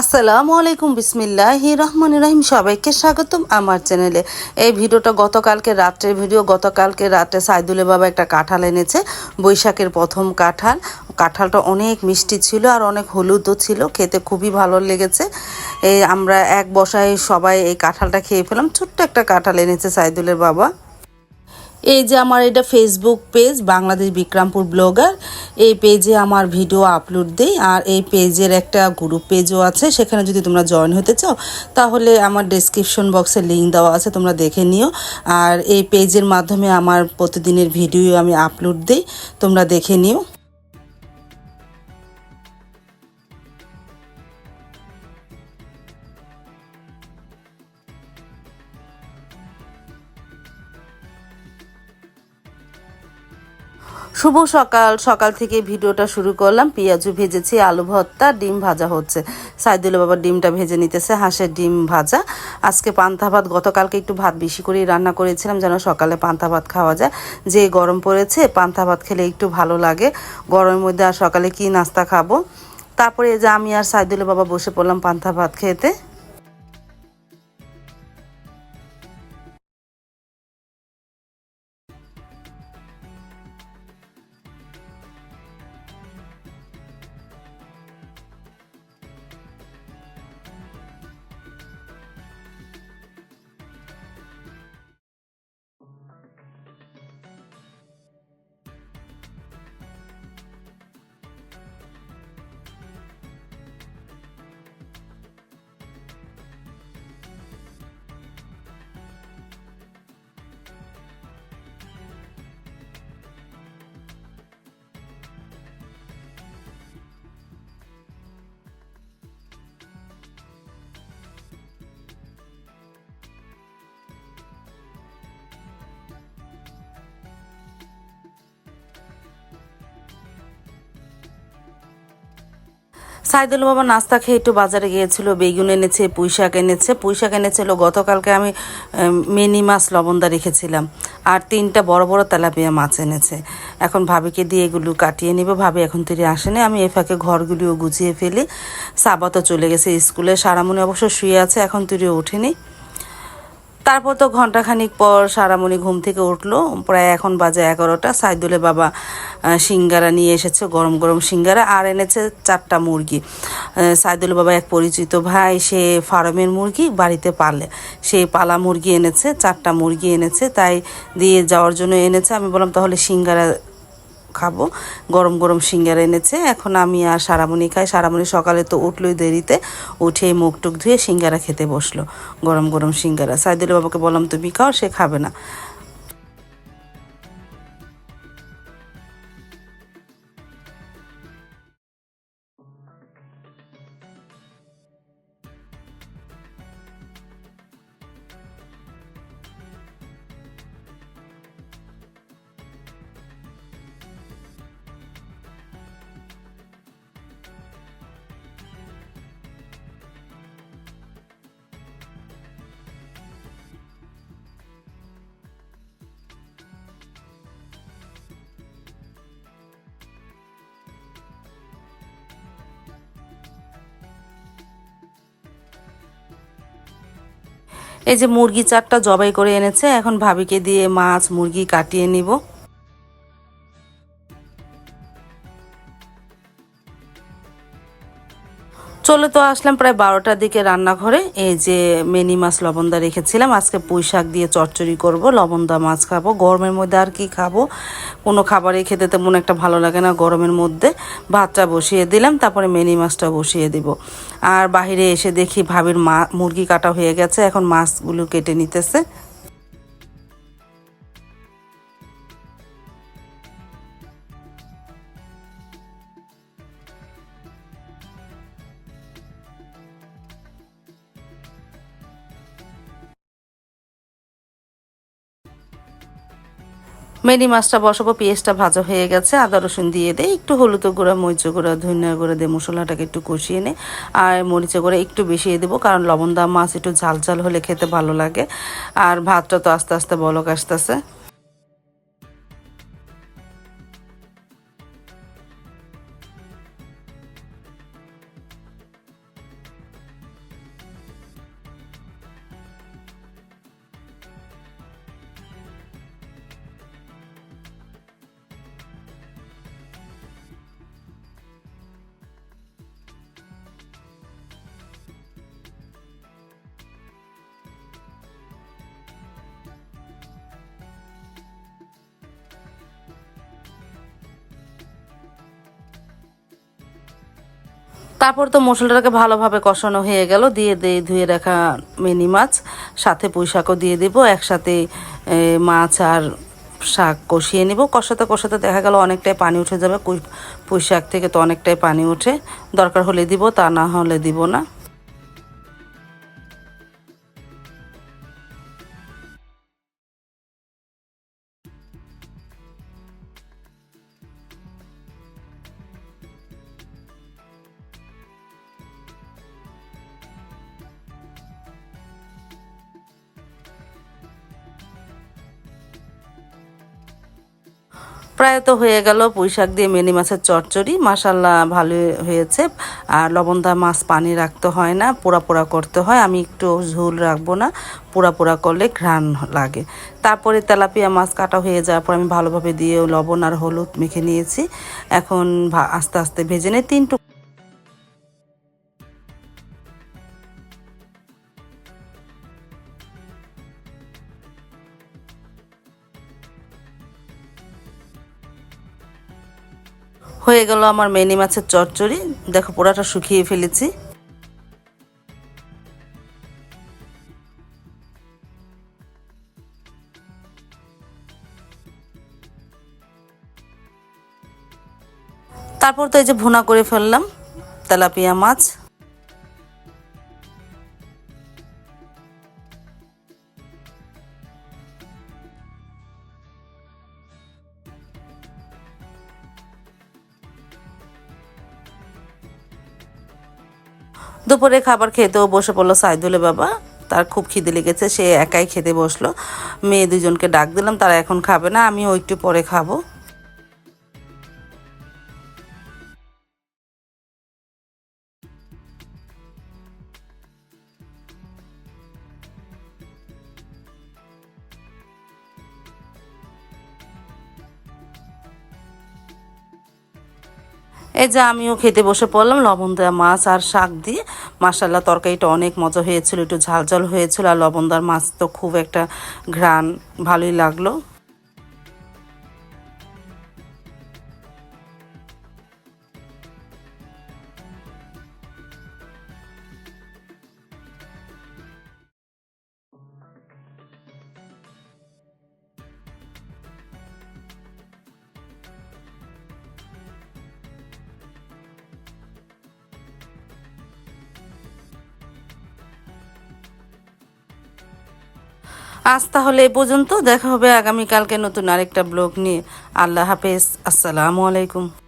আসসালামু আলাইকুম, বিসমিল্লাহির রহমানির রহিম। সবাইকে স্বাগতম আমার চ্যানেলে। এই ভিডিওটা গতকালকে রাত্রের ভিডিও। গতকালকে রাতে সাইদুলের বাবা একটা কাঁঠাল এনেছে, বৈশাখের প্রথম কাঁঠাল। কাঁঠালটা অনেক মিষ্টি ছিল আর অনেক হলুদও ছিল, খেতে খুবই ভালো লেগেছে। আমরা এক বসায় সবাই এই কাঁঠালটা খেয়ে ফেলাম। ছোট্ট একটা কাঁঠাল এনেছে সাইদুলের বাবা। এই যে আমার এটা Facebook page, Bangladesh Bikrampur blogger. এই পেজে আমার ভিডিও আপলোড দিই, আর এই পেজের একটা গ্রুপ পেজও আছে। সেখানে যদি তোমরা জয়েন হতে চাও তাহলে আমার ডেসক্রিপশন বক্সে লিঙ্ক দেওয়া আছে, তোমরা দেখে নিও। আর এই পেজের মাধ্যমে আমার প্রতিদিনের ভিডিও আমি আপলোড দিই, তোমরা দেখে নিও। শুভ সকাল। সকাল থেকে ভিডিওটা শুরু করলাম। পেঁয়াজু ভেজেছি, আলু ভর্তা, ডিম ভাজা হচ্ছে। সাইদুল বাবার ডিমটা ভেজে নিতেছে, হাঁসের ডিম ভাজা। আজকে পান্তা ভাত, গতকালকে একটু ভাত বেশি করেই রান্না করেছিলাম যেন সকালে পান্তা ভাত খাওয়া যায়। যে গরম পড়েছে, পান্তা ভাত খেলে একটু ভালো লাগে গরমের মধ্যে। আর সকালে কি নাস্তা খাবো। তারপরে যে আমি আর সাইদুল বাবা বসে পড়লাম পান্তা ভাত খেতে। সাইদুল বাবা নাস্তা খেয়ে একটু বাজারে গিয়েছিল, বেগুন এনেছে, পুঁই শাক এনেছে। পুঁই শাক এনেছিল গতকালকে আমি মিনি মাছ লবণদা রেখেছিলাম, আর 3টা বড় বড় তেলাপিয়া মাছ এনেছে। এখন ভাবিকে দিয়ে এগুলো কাটিয়ে নিব। ভাবি এখন তুই আসেনি, আমি এ ফাঁকে ঘরগুলিও গুছিয়ে ফেলি। সাবাতো চলে গেছে স্কুলে, সারামণি অবশ্য শুয়ে আছে, এখন তুইও ওঠেনি। তারপর তো ঘন্টাখানিক পর সারামণি ঘুম থেকে উঠলো, প্রায় এখন বাজে 11টা। সাইদুলের বাবা সিঙ্গারা নিয়ে এসেছে, গরম গরম সিঙ্গারা, আর এনেছে 4টা মুরগি। সাইদুলের বাবা এক পরিচিত ভাই, সে ফার্মের মুরগি বাড়িতে পালে, সেই পালা মুরগি এনেছে, 4টা মুরগি এনেছে, তাই দিয়ে যাওয়ার জন্য এনেছে। আমি বললাম তাহলে সিঙ্গারা খাবো, গরম গরম সিঙ্গারা এনেছে। এখন আমি আর সারামণি খাই। সারামণি সকালে তো উঠলোই দেরিতে, উঠে মুখ টুক ধুয়ে সিঙ্গারা খেতে বসলো, গরম গরম সিঙ্গারা। সাইদুল বাবাকে বললাম তুমি খাও, সে খাবে না। এই যে মুরগি 4টা জবাই করে এনেছে, এখন ভাবিকে দিয়ে মাছ মুরগি কাটিয়ে নিব। চলে তো আসলাম প্রায় 12টার দিকে রান্নাঘরে। এই যে মিনি মাছ লবণদা রেখেছিলাম, আজকে পুঁই শাক দিয়ে চচ্চড়ি করব, লবণদা মাছ খাবো। গরমের মধ্যে আর কি খাবো, কোনো খাবারই খেতে তেমন একটা ভালো লাগে না গরমের মধ্যে। ভাতটা বসিয়ে দিলাম, তারপরে মিনি মাছটা বসিয়ে দিব। আর বাহিরে এসে দেখি ভাবির মুরগি কাটা হয়ে গেছে, এখন মাছগুলো কেটে নিতেছে। মেরি মাছটা বসাবো, পেঁয়াজটা ভাজা হয়ে গেছে, আদা রসুন দিয়ে দেয়, একটু হলুদ গুঁড়া, মরিচ গুঁড়া, ধনিয়া গুঁড়া দিয়ে মশলাটাকে একটু কষিয়ে নেই। আর মরিচের গুঁড়া একটু বেশিয়ে দেবো, কারণ লবণদা মাছ একটু ঝাল ঝাল হলে খেতে ভালো লাগে। আর ভাতটা তো আস্তে আস্তে বলক আসতেছে। তারপর তো মশলাটাকে ভালোভাবে কষানো হয়ে গেল, দিয়ে ধুয়ে রাখা মিনি মাছ, সাথে পুঁই শাকও দিয়ে দিব। একসাথে মাছ আর শাক কষিয়ে নিব। কষাতে কষাতে দেখা গেল অনেকটাই পানি উঠে যাবে, পুঁই শাক থেকে তো অনেকটাই পানি উঠে। দরকার হলে দিব, তা না হলে দিব না। প্রায় তো হয়ে গেল পুঁই শাক দিয়ে মিনি মাছের চচ্চড়ি। মাশাল্লাহ ভালোই হয়েছে। আর লবণদা মাছ পানি রাখতে হয় না, পোড়া পোড়া করতে হয়। আমি একটু ঝোল রাখবো না, পোড়া পোড়া করলে ঘ্রাণ লাগে। তারপরে তেলাপিয়া মাছ কাটা হয়ে যাওয়ার পর আমি ভালোভাবে দিয়ে লবণ আর হলুদ মেখে নিয়েছি। এখন আস্তে আস্তে ভেজে নিই। হয়ে গেল আমার মিনি মাছের চচ্চড়ি। দেখো পোড়াটা শুকিয়ে ফেলেছি। তারপর তো এই যে ভুনা করে ফেললাম তেলাপিয়া মাছ। দুপুরে খাবার খেতেও বসে পড়লো সাইদুলে বাবা। তার খুব খিদে লেগেছে, সে একাই খেতে বসলো। মেয়ে দুজনকে ডাক দিলাম, তারা এখন খাবে না, আমিও একটু পরে খাবো। এই যে আমিও খেতে বসে পড়লাম লবণ দেওয়া মাছ আর শাক দিয়ে। মাশাল্লাহ তরকারিটা অনেক মজা হয়েছিল, একটু ঝাল ঝাল হয়েছিল। আর লবণ দেওয়ার মাছ তো খুব একটা ঘ্রাণ, ভালোই লাগলো। আজ তাহলে এ পর্যন্ত, দেখা হবে আগামীকালকে নতুন আরেকটা ব্লগ নিয়ে। আল্লাহ হাফেজ, আসসালামু আলাইকুম।